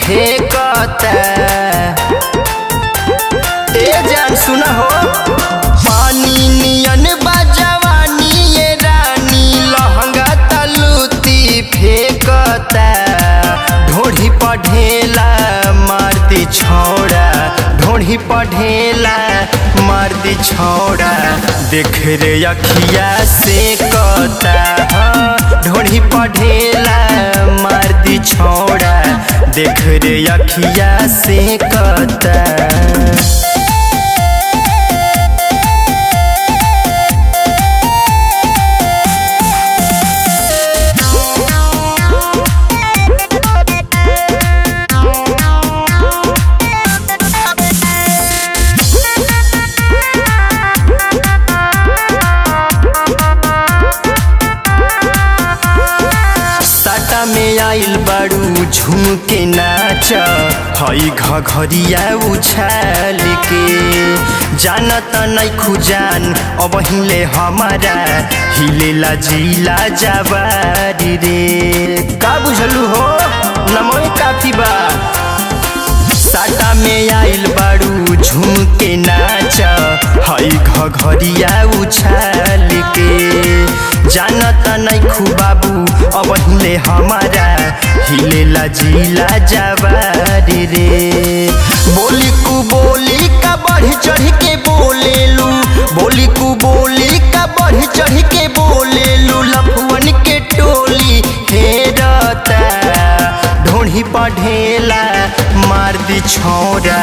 फेंकता ए जान सुना हो पानी नियन बजवानी ये रानी लहंगा तलूती फेंकता ढोढ़ी पढ़ेला मारती छोड़ा ढोढ़ी पढ़ेला मारती छोड़ा देख रे अखिया से कता ढोढ़ी पढ़ेला मारती छोड़ा देख रे अखिया से कता में आइल बारू झूम के नाच हई घघरिया उछाल के जानत नहीं खुजान अब हिले हमारा हिलेला जिला जवारी रे का बुझलू हो नमो काफी बा साटा में आइल बारू झूम के नाच हई घघरिया उछाल के जानत नहीं खुबाबू अब हिले हमारा हिलेला जिला जवारी रे बोली कु बोली का बढ़ चढ़ के बोलेलू बोली कु बोली का बढ़ चढ़ के बोलेलू लफुअन के टोली हेरता ढोढ़ी पढ़ेला मार दी छोड़ा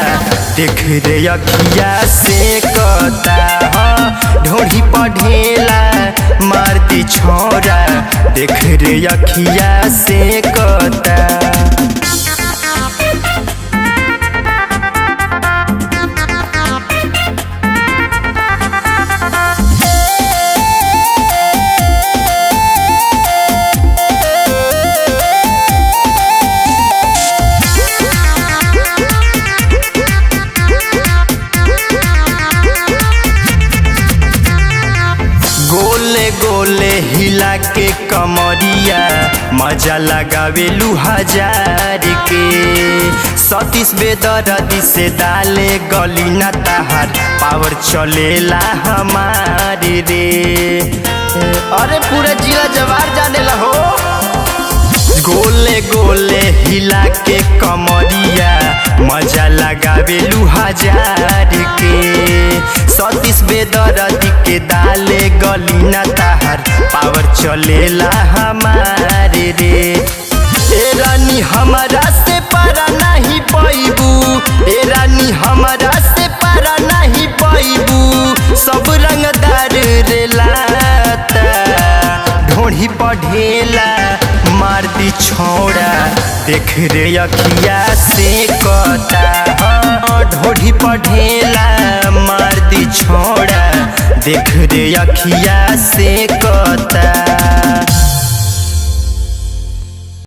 देख रे अखिया से कता ढोढ़ी पढ़ेला मार दी छोड़ा देख रे अखिया से कता गोले गोले हिला के कमरिया मजा लगावेलू हजार के सतीश बेदर्दी से डाले गली ना ताहार पावर चलेला हमारे रे अरे पूरा जिला जवार जानेला हो गोले गोले हिला के कमरिया मजा लगावेलू हजार के सतीश बेदर्दी के डाले गली ना ताहार पावर चलेला हमारे रे ए रानी हमारा से पारा नहीं पैबू ए रानी हमारा से पारा नहीं पैबू सब रंगदार रे लाता ढोढ़ी पढ़ेला मार दी छोड़ा देख रे अखिया से कता ढोढ़ी पढ़ेला मार दी छोड़ा देख रे अखिया से कता।